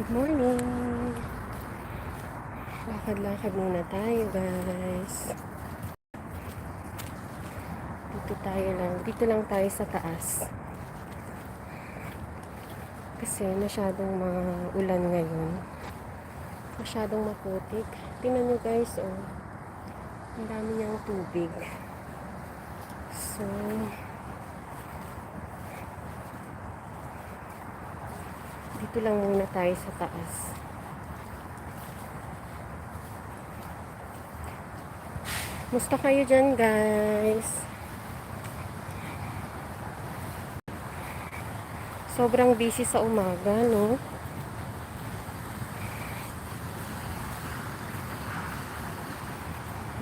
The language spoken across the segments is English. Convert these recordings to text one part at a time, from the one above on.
Good morning! Lakad-lakad muna tayo, guys. Dito lang tayo sa taas. Kasi masyadong ulan ngayon. Masyadong maputik. Tingnan nyo, guys, oh. Ang dami niyang tubig. So, dito lang muna tayo sa taas. Musta kayo dyan, guys? Sobrang busy sa umaga, no?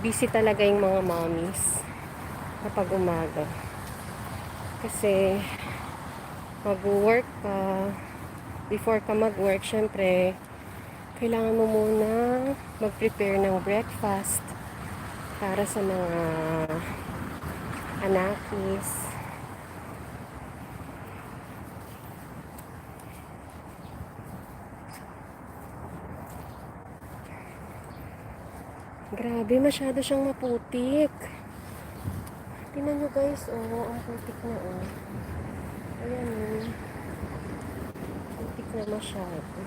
Busy talaga yung mga mommies kapag umaga. Kasi mag-work ka, before ka mag-work, syempre, kailangan mo muna mag-prepare ng breakfast para sa mga anakis. Grabe, masyado siyang maputik. Tingnan nyo, guys, oh, ang putik na, oh. Ayan, oh. Putik na masyado.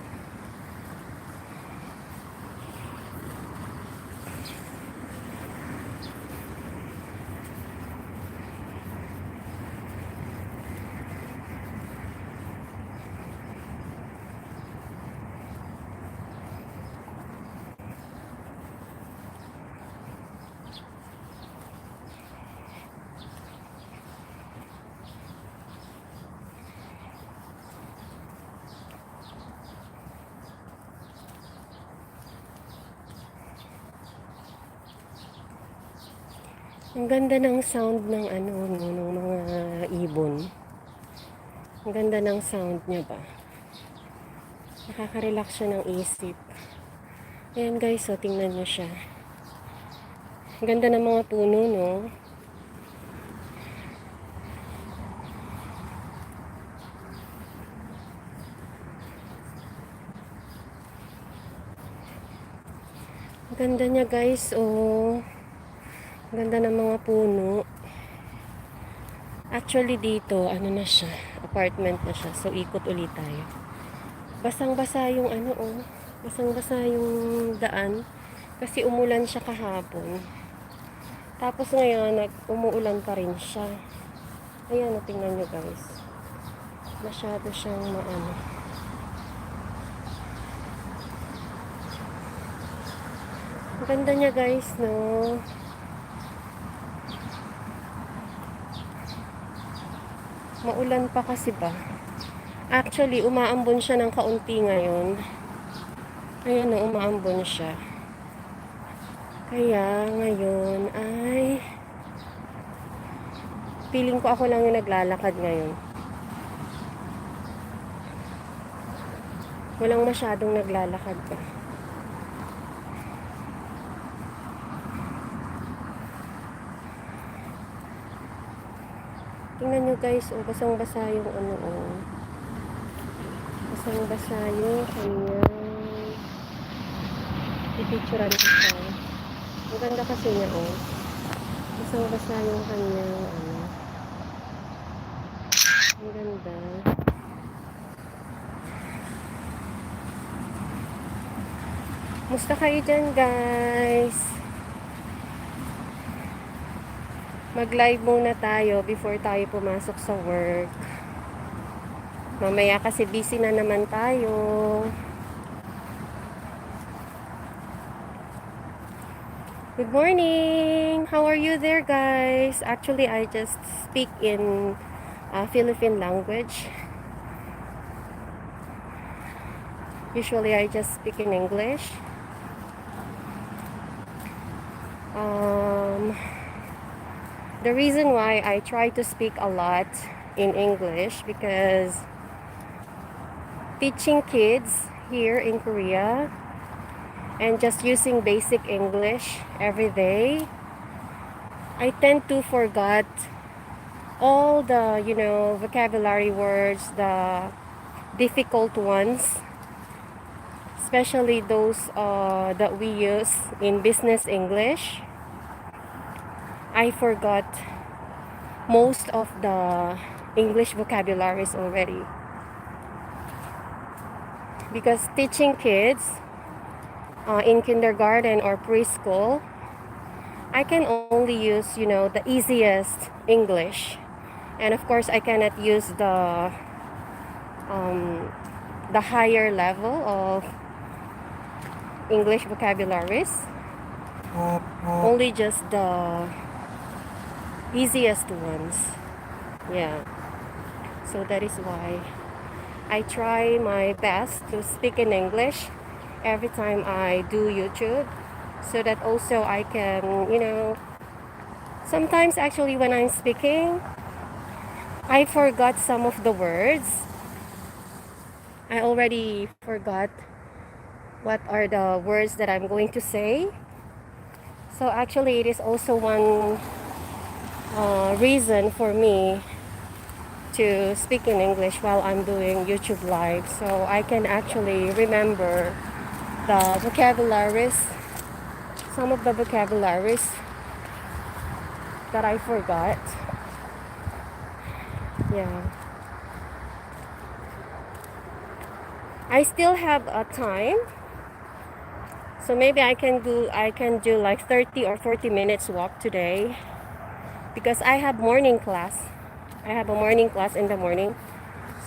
Ang ganda ng sound ng ng mga ibon. Ang ganda ng sound niya ba? Nakaka-relax siya ng isip. Ayan, guys, so tingnan niyo siya. Ang ganda ng mga puno, no? Ang ganda niya, guys, oh. Ang ganda ng mga puno. Actually dito, ano na siya, apartment na siya. So ikot ulit tayo. Basang-basa yung oh. Basang-basa yung daan kasi umulan siya kahapon. Tapos ngayon, umuulan pa rin siya. Ayan, tingnan nyo, guys. Masyado siyang Ang ganda niya, guys, no? Maulan pa kasi ba? Actually, umaambon siya ng kaunti ngayon. Ayan, no, umaambon siya. Kaya, ngayon ay feeling ko ako lang yung naglalakad ngayon. Walang masyadong naglalakad pa. Tingnan nyo, guys, oh, basang-basa yung oh. Basang-basa yung kanyang pipicturan ko siya. Ang ganda kasi niya, oh. Basang-basa yung kanyang Ang ganda. Musta kayo dyan, guys? Mag-live muna tayo before tayo pumasok sa work. Mamaya kasi busy na naman tayo. Good morning! How are you there, guys? Actually, I just speak in Philippine language. Usually, I just speak in English. The reason why I try to speak a lot in English because teaching kids here in Korea and just using basic English every day, I tend to forget all the, vocabulary words, the difficult ones. especially those that we use in business English. I forgot most of the English vocabularies already, because teaching kids in kindergarten or preschool, I can only use, the easiest English. And of course, I cannot use the higher level of English vocabularies. Only just the easiest ones. Yeah. So that is why I try my best to speak in English every time I do YouTube, so that also I can, sometimes actually when I'm speaking, I forgot some of the words. I already forgot what are the words that I'm going to say. So actually it is also one reason for me to speak in English while I'm doing YouTube live, so I can actually remember the vocabularies, some of the vocabularies that I forgot. Yeah. I still have a time, so maybe I can do like 30 or 40 minutes walk today, because I have morning class. I have a morning class in the morning.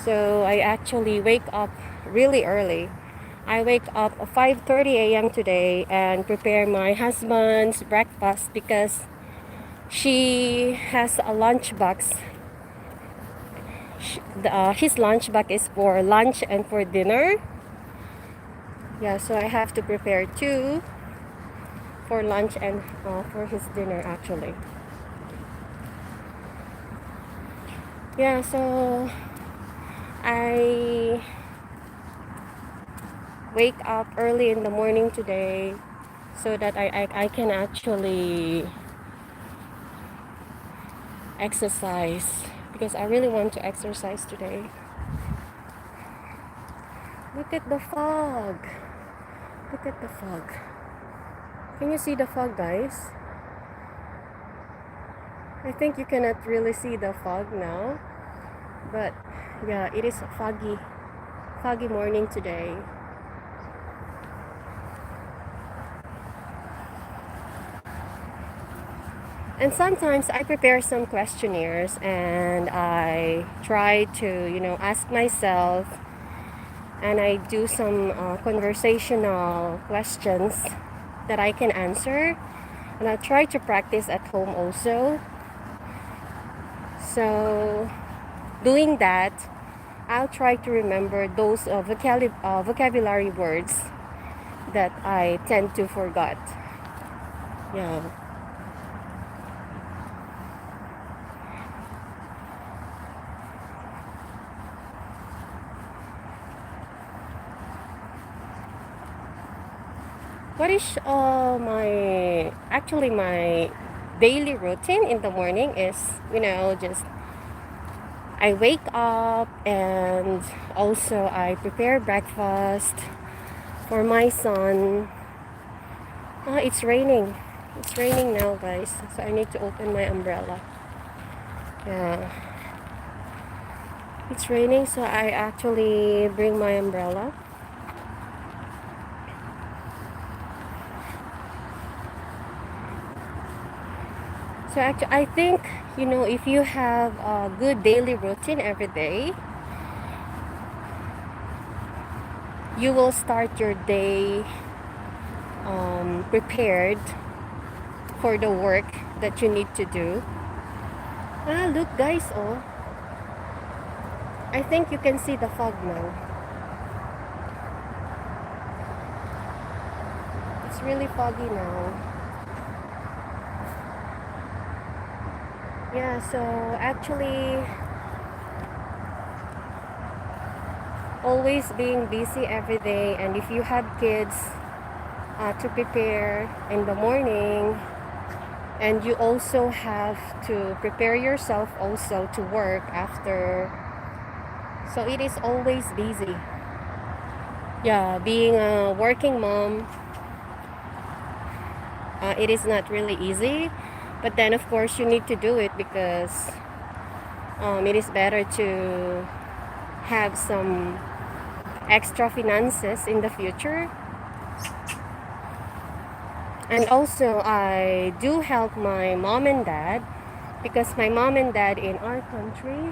So I actually wake up really early. I wake up at 5:30 a.m. today and prepare my husband's breakfast, because she has a lunch box. His lunch box is for lunch and for dinner. Yeah, so I have to prepare two for lunch and for his dinner actually. Yeah, so I wake up early in the morning today so that I can actually exercise, because I really want to exercise today. Look at the fog. Look at the fog. Can you see the fog, guys? I think you cannot really see the fog now, but yeah, it is a foggy morning today. And sometimes I prepare some questionnaires and I try to, ask myself, and I do some conversational questions that I can answer. And I try to practice at home also. So, doing that, I'll try to remember those vocabulary words that I tend to forget. Yeah. What is my daily routine in the morning is, just I wake up and also I prepare breakfast for my son. It's raining. It's raining now, guys. So I need to open my umbrella. Yeah. It's raining, so I actually bring my umbrella. So actually, I think, if you have a good daily routine every day, you will start your day prepared for the work that you need to do. Look, guys, oh. I think you can see the fog now. It's really foggy now. Yeah, so actually, always being busy every day, and if you have kids to prepare in the morning, and you also have to prepare yourself also to work after, so it is always busy. Yeah, being a working mom, it is not really easy. But then, of course, you need to do it because it is better to have some extra finances in the future. And also, I do help my mom and dad because my mom and dad in our country.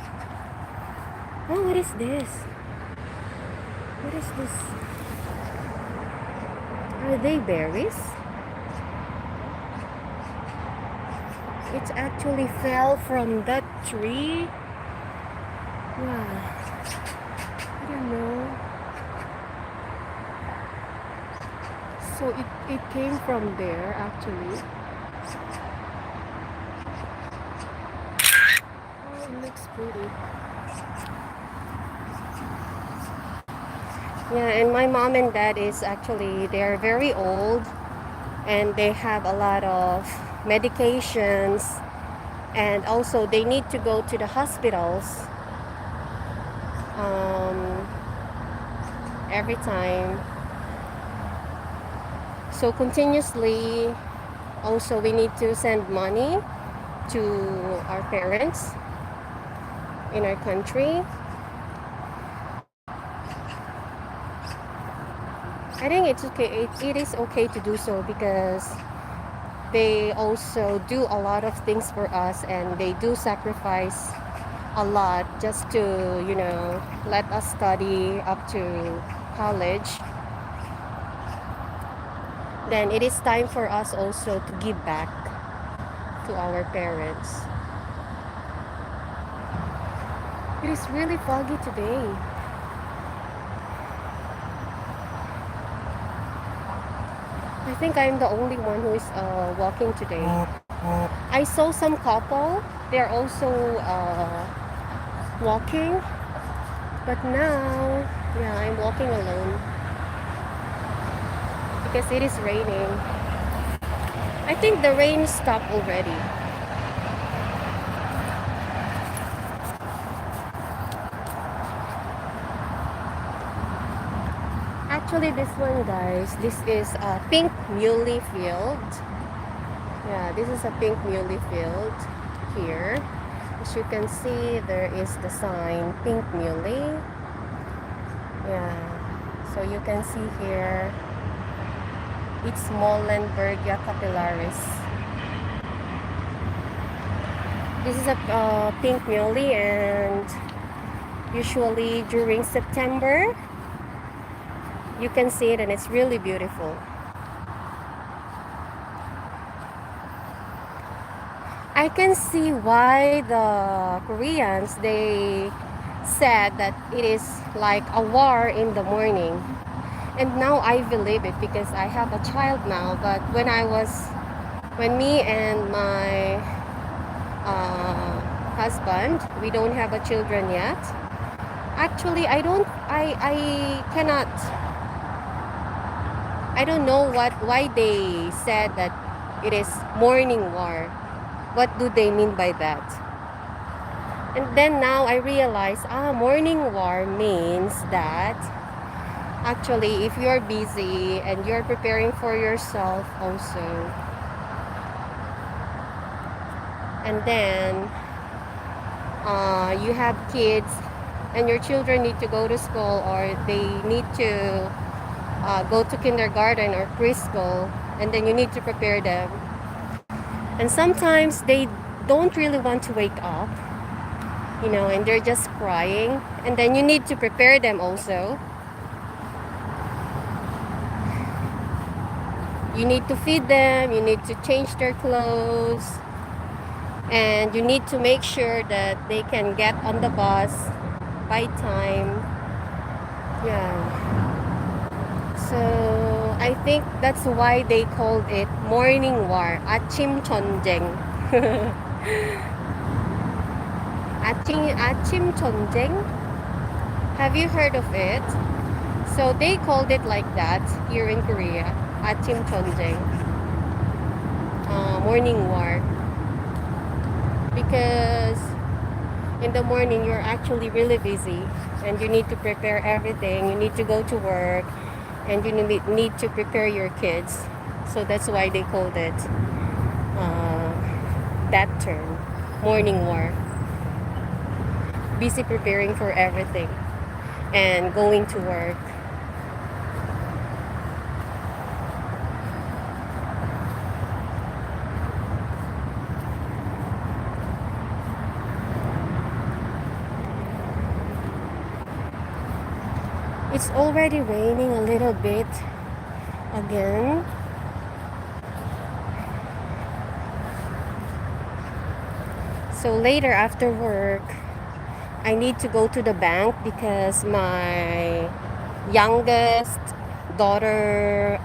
Oh, what is this? What is this? Are they berries? It actually fell from that tree. Wow. I don't know. So it came from there actually. Oh, it looks pretty. Yeah, and my mom and dad is actually, they're very old and they have a lot of medications, and also they need to go to the hospitals um, every time. So continuously, also we need to send money to our parents in our country. I think it's okay. It is okay to do so because they also do a lot of things for us, and they do sacrifice a lot just to, let us study up to college. Then it is time for us also to give back to our parents. It is really foggy today. I think I'm the only one who is walking today. I saw some couple. They're also walking. But now, yeah, I'm walking alone because it is raining. I think the rain stopped already. Actually, this one, guys, this is a pink muley field. Yeah, this is a pink muley field here. As you can see, there is the sign pink muley. Yeah, so you can see here, it's Molenbergia capillaris. This is a pink muley, and usually during September, you can see it and it's really beautiful. I can see why the Koreans, they said that it is like a war in the morning. And now I believe it because I have a child now. But when me and my husband, we don't have a children yet. Actually, I don't know why they said that it is morning war. What do they mean by that? And then now I realize, morning war means that actually if you're busy and you're preparing for yourself also, and then you have kids and your children need to go to school, or they need to go to kindergarten or preschool, and then you need to prepare them. And sometimes they don't really want to wake up, and they're just crying. And then you need to prepare them also. You need to feed them, you need to change their clothes, and you need to make sure that they can get on the bus by time. Yeah. So I think that's why they called it morning war, 아침 전쟁. 아침 전쟁. Have you heard of it? So they called it like that here in Korea, 아침 전쟁, morning war, because In the morning, you're actually really busy and you need to prepare everything. You need to go to work and you need to prepare your kids. So that's why they called it uh, that term, morning war. Busy preparing for everything and going to work. It's already raining a little bit again. So later after work, I need to go to the bank because my youngest daughter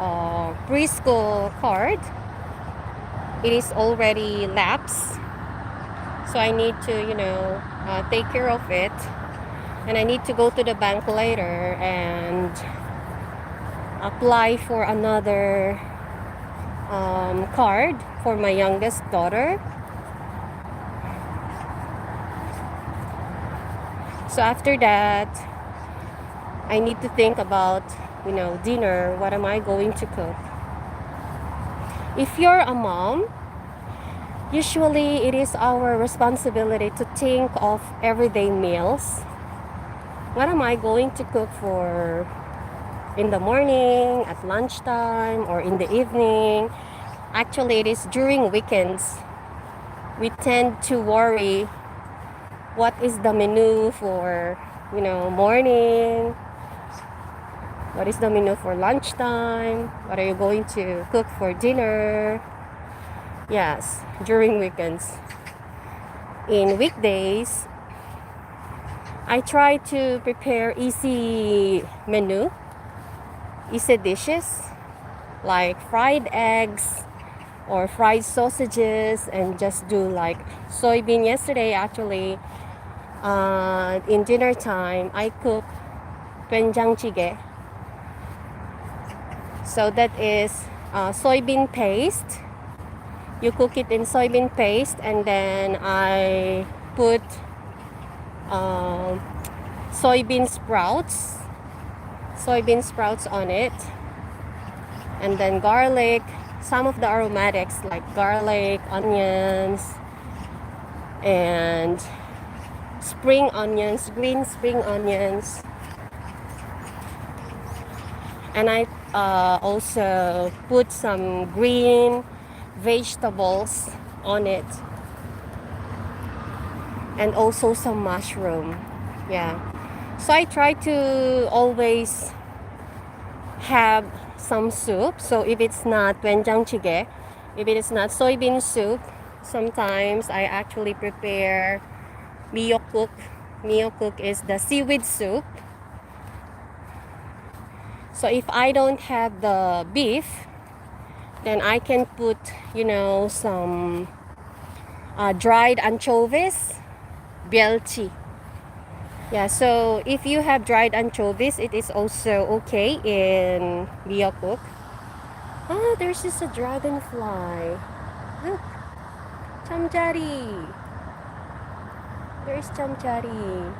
preschool card, it is already lapsed. So I need to, take care of it. And I need to go to the bank later and apply for another card for my youngest daughter. So after that, I need to think about, dinner. What am I going to cook? If you're a mom, usually it is our responsibility to think of everyday meals. What am I going to cook for in the morning, at lunchtime, or in the evening? Actually, it is during weekends. We tend to worry what is the menu for, morning, what is the menu for lunchtime, what are you going to cook for dinner. Yes, during weekends. In weekdays, I try to prepare easy menu, easy dishes like fried eggs or fried sausages, and just do like soybean. Yesterday actually, in dinner time, I cooked childrean.What. So that is soybean paste. You cook it in soybean paste, and then I put soybean sprouts on it, and then garlic, some of the aromatics like garlic, onions, and spring onions, green spring onions. And I also put some green vegetables on it, and also some mushroom. Yeah, so I try to always have some soup. So if it's not childrean, if it is not soybean soup, sometimes I actually prepare miyokuk. Miyokuk is the seaweed soup. So if I don't have the beef, then I can put, some dried anchovies, bielchi. Yeah, so if you have dried anchovies, it is also okay in miyokuk. Ah, there's just a dragonfly. Look, chamjari. There's chamjari.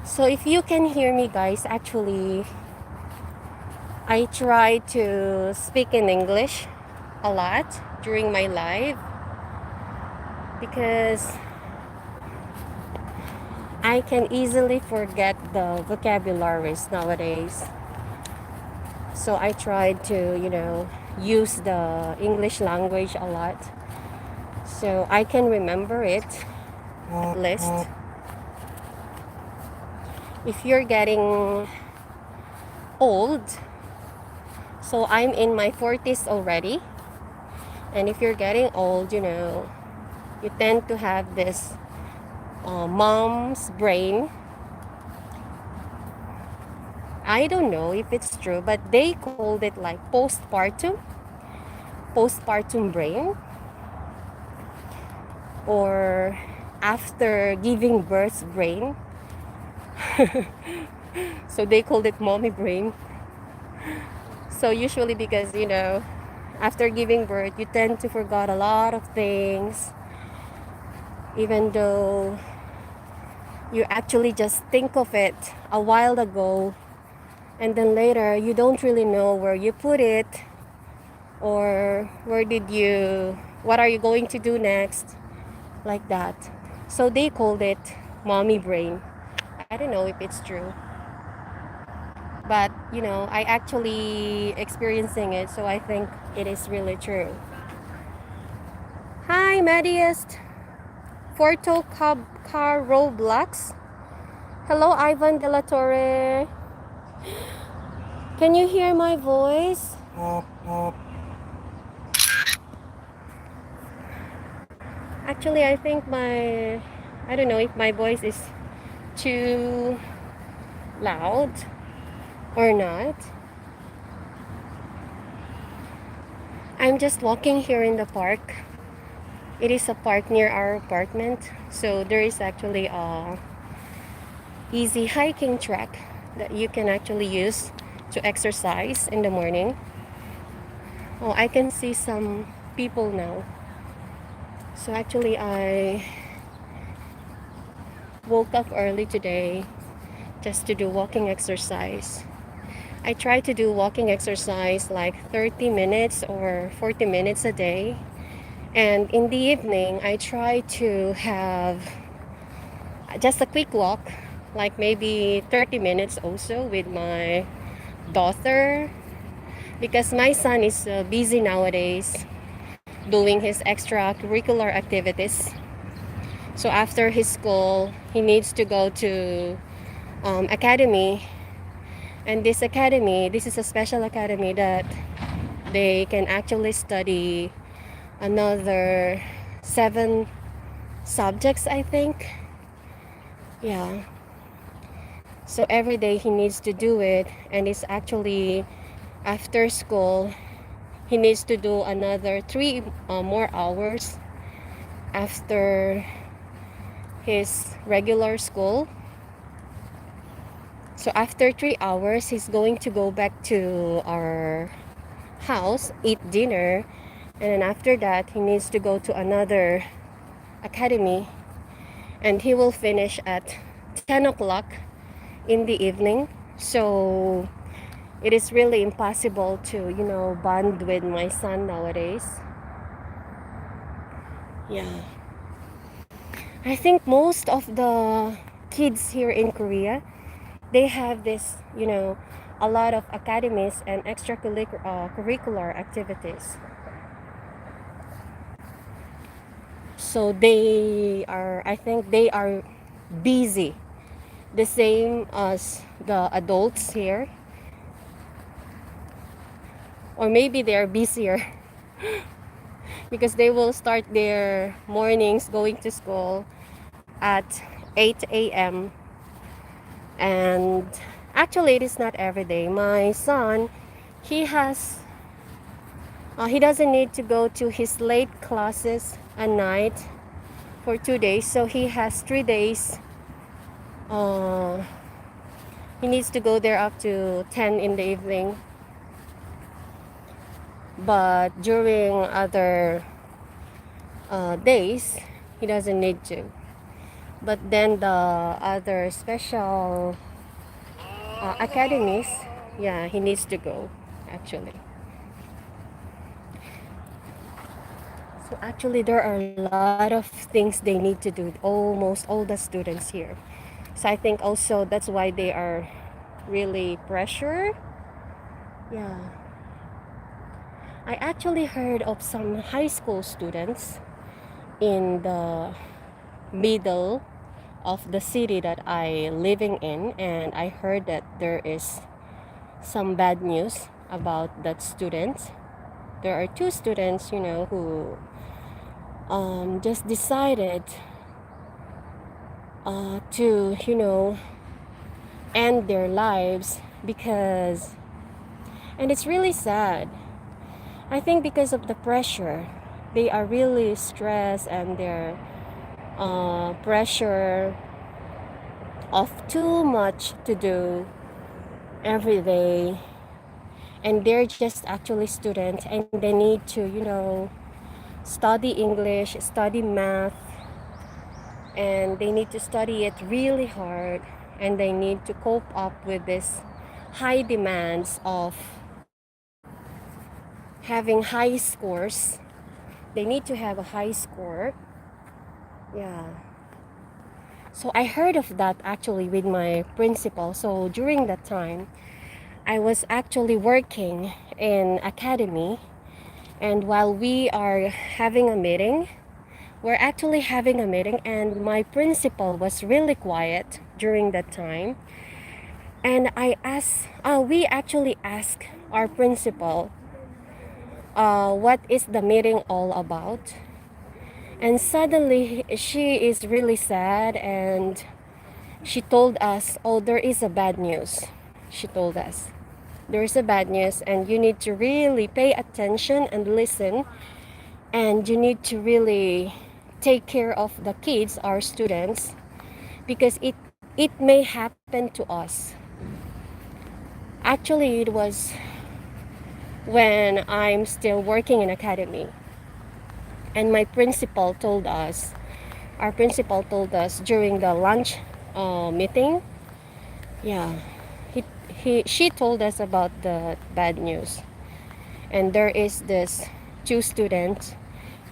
So if you can hear me, guys, actually, I try to speak in English a lot during my live because I can easily forget the vocabularies nowadays. So I try to, use the English language a lot so I can remember it list. If you're getting old, so I'm in my 40s already, and if you're getting old, you tend to have this mom's brain. I don't know if it's true, but they called it like postpartum brain, or after giving birth brain. So they called it mommy brain. So usually because after giving birth, you tend to forget a lot of things, even though you actually just think of it a while ago, and then later you don't really know where you put it, or what are you going to do next, like that. So they called it mommy brain. I don't know if it's true, but I actually experiencing it, so I think it is really true. Hi, Mediest. Forto Car Roblox. Hello, Ivan de la Torre. Can you hear my voice? Actually, I think I don't know if my voice is too loud or not. I'm just walking here in the park. It is a park near our apartment, so there is actually a easy hiking track that you can actually use to exercise in the morning. Oh, I can see some people now. So actually I woke up early today just to do walking exercise. I try to do walking exercise like 30 minutes or 40 minutes a day. And in the evening, I try to have just a quick walk, like maybe 30 minutes also with my daughter, because my son is busy nowadays doing his extracurricular activities. So after his school, he needs to go to academy. And this is a special academy that they can actually study another 7 subjects, I think. Yeah. So every day he needs to do it, and it's actually after school he needs to do another 3 more hours after his regular school. So after 3 hours, he's going to go back to our house, eat dinner, and then after that, he needs to go to another academy, and he will finish at 10 o'clock in the evening. So it is really impossible to, bond with my son nowadays. Yeah. I think most of the kids here in Korea, they have this, a lot of academies and extracurricular activities. So I think they are busy, the same as the adults here. Or maybe they're busier because they will start their mornings going to school at 8 a.m. And actually, it is not every day. My son, he has, he doesn't need to go to his late classes at night for 2 days. So he has 3 days. He needs to go there up to 10 in the evening. But during other days, he doesn't need to. But then the other special academies, yeah, he needs to go actually. So actually there are a lot of things they need to do, almost all the students here. So I think also that's why they are really pressured. Yeah. I actually heard of some high school students in the middle of the city that I living in, and I heard that there is some bad news about that student. There are 2 students, who just decided to, end their lives because, and it's really sad. I think because of the pressure, they are really stressed, and their pressure of too much to do every day. and they're just actually students, and they need to, you know, study English, study math, and they need to study it really hard, and they need to cope up with this high demands of having high scores. They need to have a high score. Yeah. So I heard of that actually with my principal. So during that time, I was actually working in academy, and while we are having a meeting, we're actually having a meeting, and my principal was really quiet during that time. And we actually asked our principal, what is the meeting all about? And suddenly she is really sad, and she told us, oh, there is a bad news. She told us, there is a bad news, and you need to really pay attention and listen, and you need to really take care of the kids, our students, because it may happen to us. Actually, it was when I'm still working in academy, and my principal told us, our principal told us during the lunch meeting. Yeah, she told us about the bad news, and there is this two students.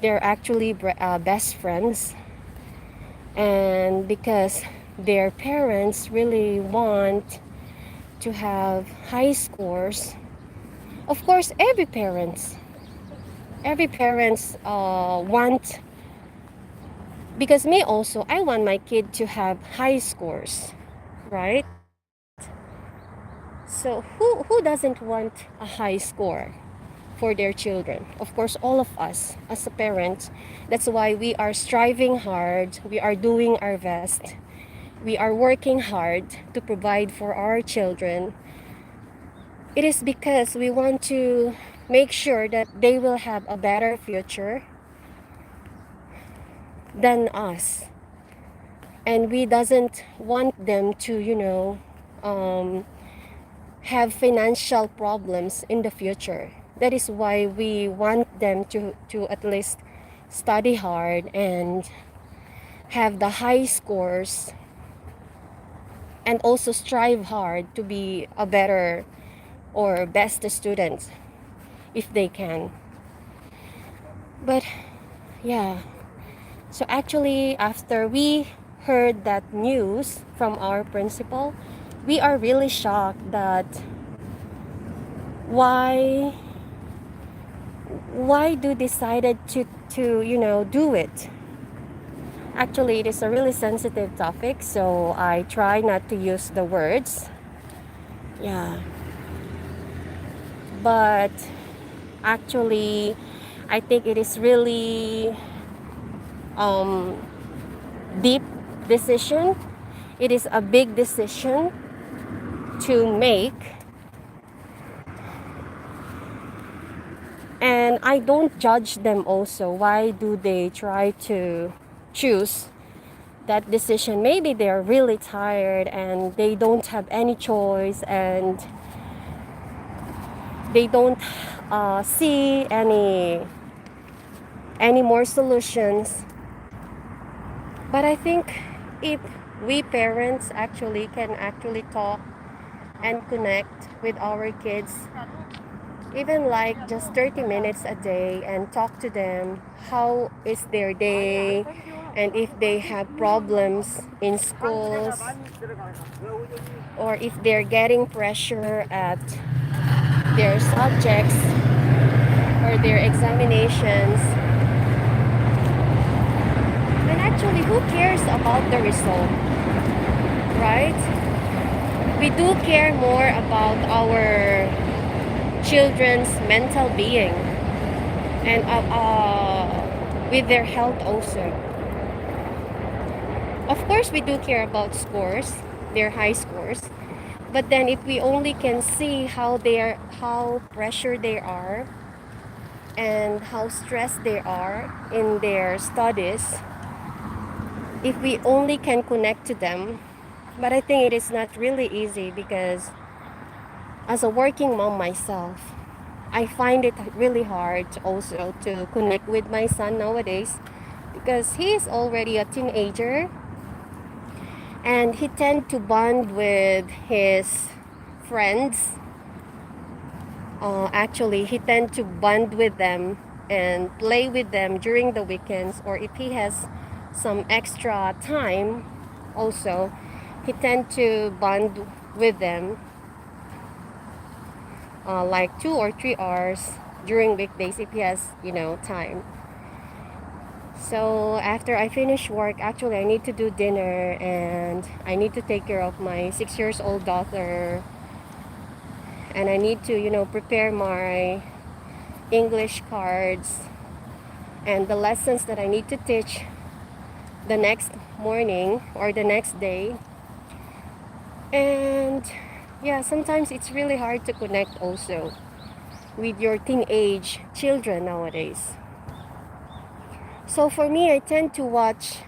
They're actually best friends, and because their parents really want to have high scores. Of course, every parents want, because me also, I want my kid to have high scores, right? So who doesn't want a high score for their children? Of course, all of us as a parent. That's why we are striving hard, we are doing our best, we are working hard to provide for our children. It is because we want to make sure that they will have a better future than us, and we doesn't want them to, um, have financial problems in the future. That is why we want them to at least study hard and have the high scores, and also strive hard to be a better or best student if they can. But yeah, so actually, after we heard that news from our principal, we are really shocked that why do decided to do it. Actually, it is a really sensitive topic, so I try not to use the words. Yeah. But actually, I think it is really um deep decision. It is a big decision to make, and I don't judge them also. Why do they try to choose that decision? Maybe they're really tired and they don't have any choice, and they don't see any more solutions. But I think if we parents actually can actually talk and connect with our kids, even like just 30 minutes a day, and talk to them how is their day, and if they have problems in schools, or if they're getting pressure at their subjects or their examinations. And actually, who cares about the result, right? We do care more about our children's mental being, and with their health also. Of course, we do care about scores, their high scores. But then if we only can see how pressured they are and how stressed they are in their studies, if we only can connect to them. But I think it is not really easy, because as a working mom myself, I find it really hard also to connect with my son nowadays because he is already a teenager and he tend to bond with his friends. Actually, he tend to bond with them and play with them during the weekends, or if he has some extra time also, he tend to bond with them like 2 or 3 hours during weekdays if he has, time. So after I finish work, actually I need to do dinner and I need to take care of my 6 years old daughter, and I need to, prepare my English cards and the lessons that I need to teach the next morning or the next day. And yeah, sometimes it's really hard to connect also with your teenage children nowadays. So for me, I tried to watch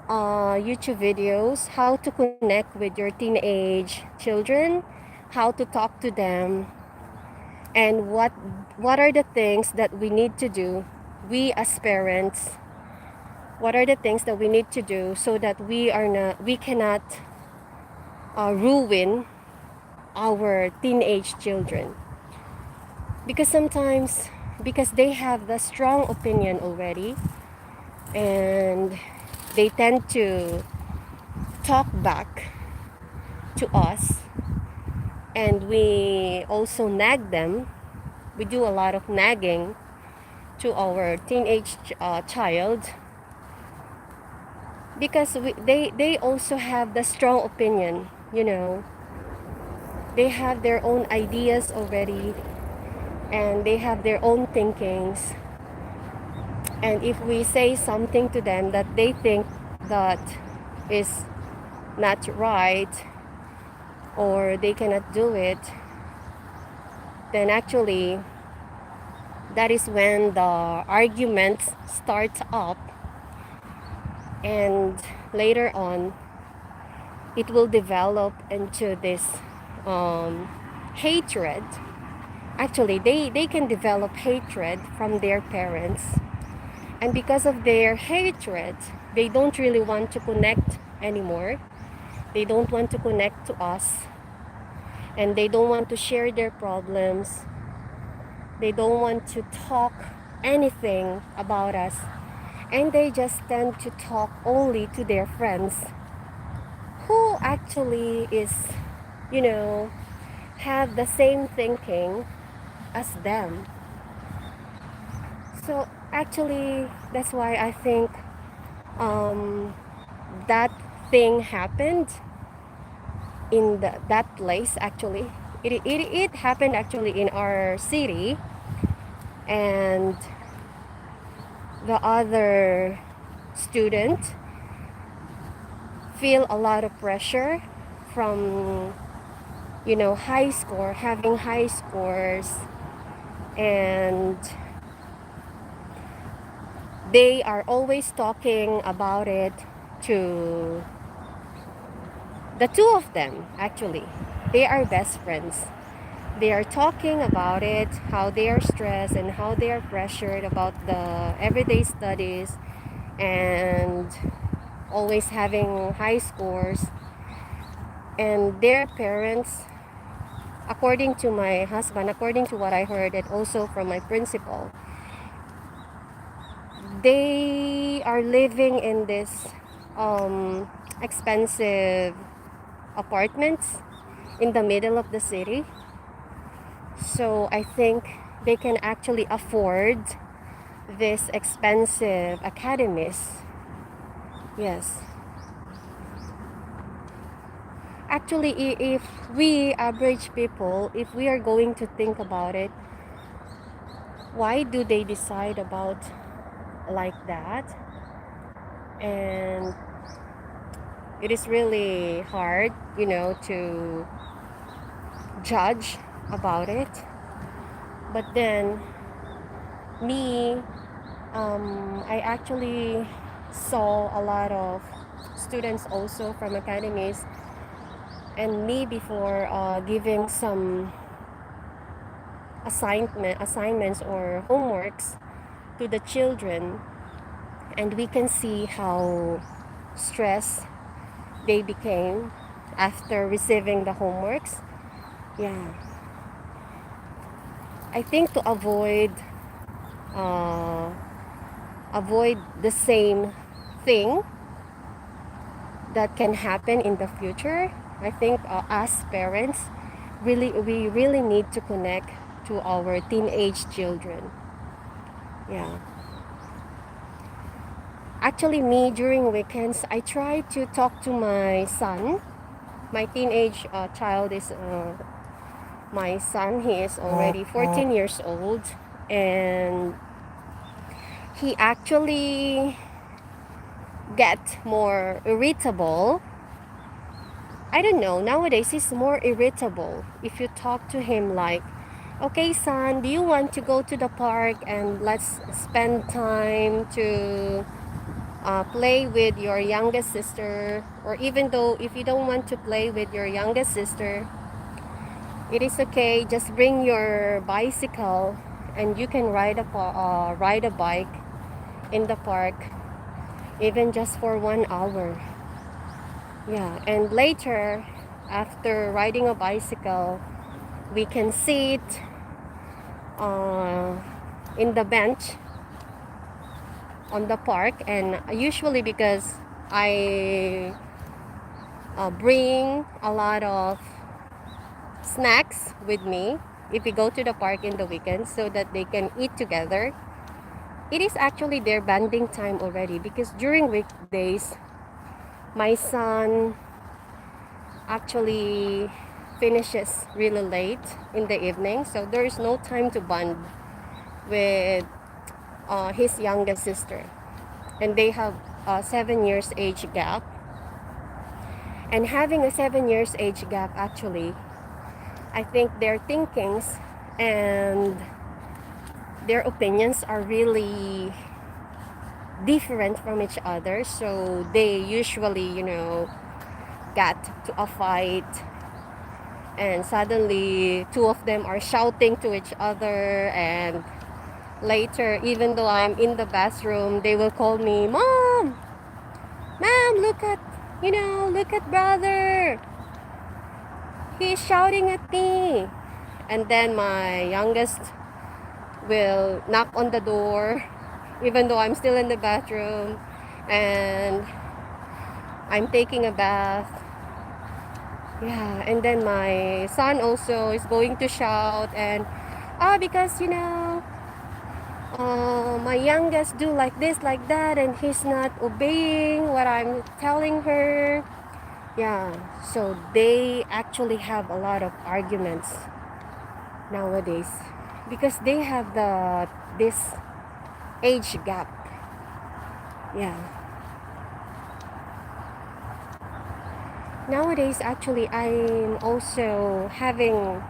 YouTube videos, how to connect with your teenage children, how to talk to them, and what are the things that we need to do, we as parents, what are the things that we need to do so that we cannot ruin our teenage children, because sometimes, because they have the strong opinion already, and they tend to talk back to us, and we also nag them. We do a lot of nagging to our teenage child because they also have the strong opinion, they have their own ideas already, and they have their own thinkings. And if we say something to them that they think that is not right, or they cannot do it, then actually that is when the arguments start up, and later on it will develop into this hatred. Actually, they can develop hatred from their parents, and because of their hatred, they don't really want to connect anymore. They don't want to connect to us, and they don't want to share their problems. They don't want to talk anything about us, and they just tend to talk only to their friends who actually is, you know, have the same thinking as them. So actually, that's why I think um, that thing happened in that place. Actually, it happened actually in our city, and the other student feel a lot of pressure from, high score, having high scores, and they are always talking about it to the two of them. Actually, they are best friends. They are talking about it, how they are stressed and how they are pressured about the everyday studies, and always having high scores. And their parents, according to my husband, according to what I heard, and also from my principal, they are living in this expensive apartments in the middle of the city. So I think they can actually afford this expensive academies. Yes. Actually, if we average people, if we are going to think about it, why do they decide about like that? And it is really hard, to judge about it. But then, me, I actually saw a lot of students also from academies, and me before giving some assignments or homeworks to the children, and we can see how stressed they became after receiving the homeworks. Yeah, I think to uh, avoid the same thing that can happen in the future, I think as parents, we really need to connect to our teenage children. Yeah. Actually, me during weekends, I try to talk to my son. My teenage child is my son. He is already 14 years old, and he actually get more irritable. I don't know, nowadays he's more irritable if you talk to him like, okay son, do you want to go to the park and let's spend time to play with your youngest sister? Or even though if you don't want to play with your youngest sister, it is okay, just bring your bicycle and you can ride a bike in the park, even just for 1 hour. Yeah, and later, after riding a bicycle, we can sit uh, in the bench on the park. And usually, because I bring a lot of snacks with me if we go to the park in the weekends, so that they can eat together. It is actually their bonding time already, because during weekdays, my son actually finishes really late in the evening, so there is no time to bond with his youngest sister, and they have a 7 years age gap. And having a 7 years age gap, actually, I think their thinkings and their opinions are really different from each other, so they usually, get to a fight, and suddenly two of them are shouting to each other, and later, even though I'm in the bathroom, they will call me, mom, look at brother, he's shouting at me. And then my youngest will knock on the door even though I'm still in the bathroom and I'm taking a bath. Yeah, and then my son also is going to shout, and because my youngest do like this, like that, and he's not obeying what I'm telling her. Yeah, so they actually have a lot of arguments nowadays because they have this age gap. Yeah. Nowadays, actually, I'm also having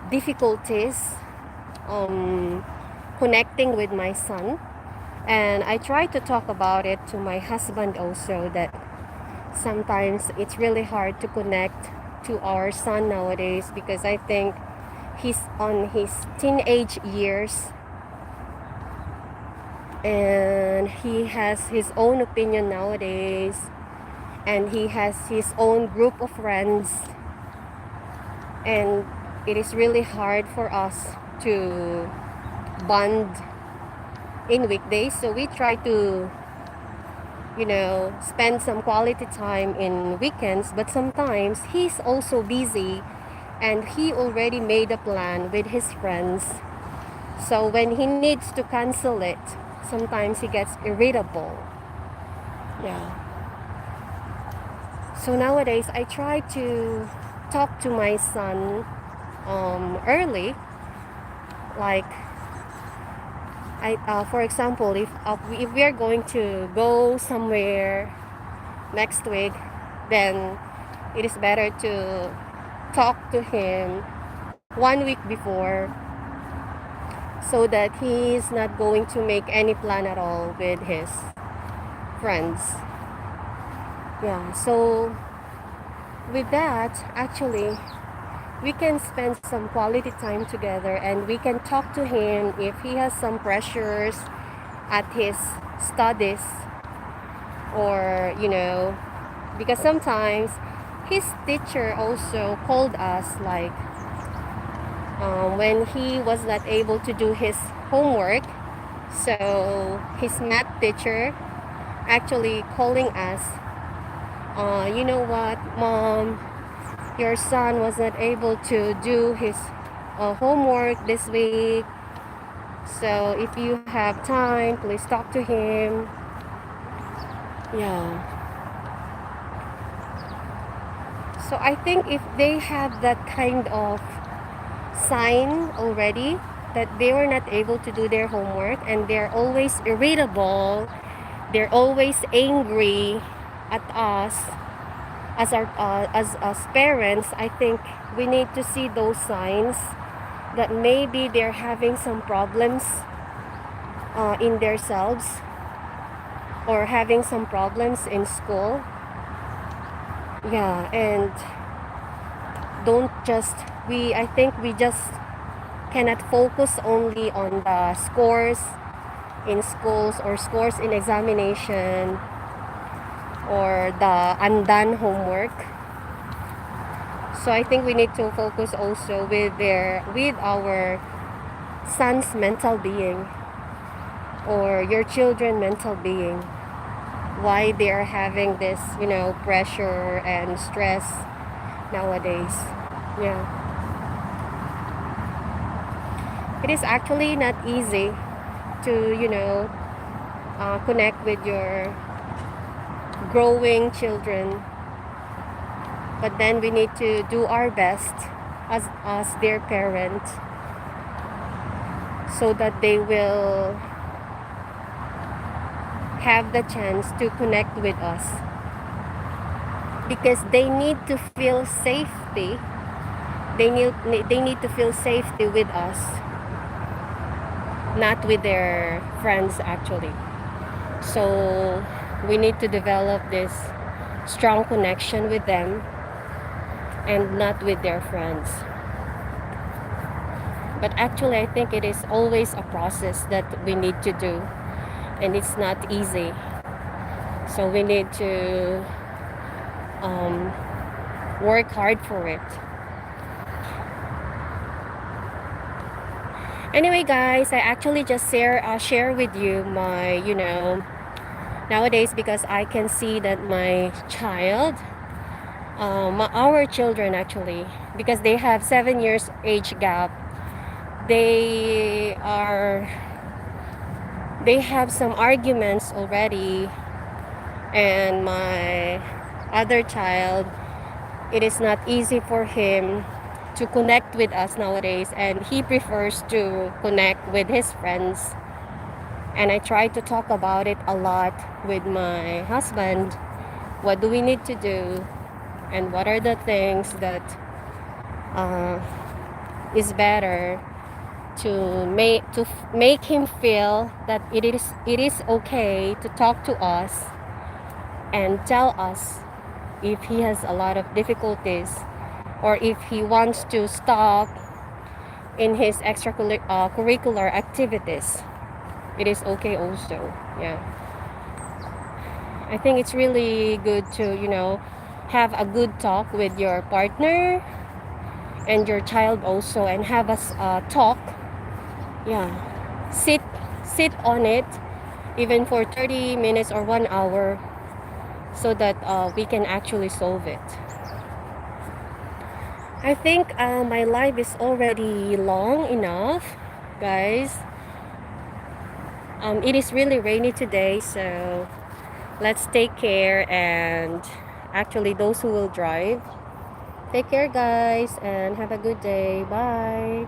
difficulties connecting with my son, and I try to talk about it to my husband also, that sometimes it's really hard to connect to our son nowadays, because I think he's on his teenage years and he has his own opinion nowadays, and he has his own group of friends, and it is really hard for us to bond in weekdays. So we try to spend some quality time in weekends, but sometimes he's also busy and he already made a plan with his friends. So when he needs to cancel it, sometimes he gets irritable. Yeah. So nowadays, I try to talk to my son early. Like, for example, if we are going to go somewhere next week, then it is better to talk to him 1 week before, so that he's not going to make any plan at all with his friends. Yeah, so with that, actually, we can spend some quality time together and we can talk to him if he has some pressures at his studies, or because sometimes his teacher also called us, like when he was not able to do his homework. So his math teacher actually calling us, you know what, mom, your son was not able to do his homework this week. So if you have time, please talk to him. Yeah. So I think if they have that kind of sign already that they were not able to do their homework and they're always irritable, they're always angry at us as parents, I think we need to see those signs that maybe they're having some problems in themselves or having some problems in school. Yeah, and don't just we I think we just cannot focus only on the scores in schools or scores in examination or the undone homework. So I think we need to focus also with our son's mental being or your children mental being, why they are having this pressure and stress nowadays. Yeah, it is actually not easy to connect with your growing children, but then we need to do our best as their parent so that they will have the chance to connect with us, because they need to feel safety. They need to feel safety with us, not with their friends actually. So we need to develop this strong connection with them and not with their friends. But actually I think it is always a process that we need to do, and it's not easy. So we need to work hard for it. Anyway, guys, I actually just share with you my nowadays, because I can see that my child, our children actually, because they have 7 years age gap, they have some arguments already, and my other child, it is not easy for him to connect with us nowadays, and he prefers to connect with his friends. And I try to talk about it a lot with my husband. What do we need to do, and what are the things that is better to make him feel that it is okay to talk to us and tell us if he has a lot of difficulties, or if he wants to stop in his extracurricular activities. It is okay also. Yeah, I think it's really good to have a good talk with your partner and your child also, and have us talk. Yeah, sit on it even for 30 minutes or 1 hour, so that we can actually solve it. I think my life is already long enough, guys. It is really rainy today, so let's take care. And actually, those who will drive, take care, guys, and have a good day. Bye.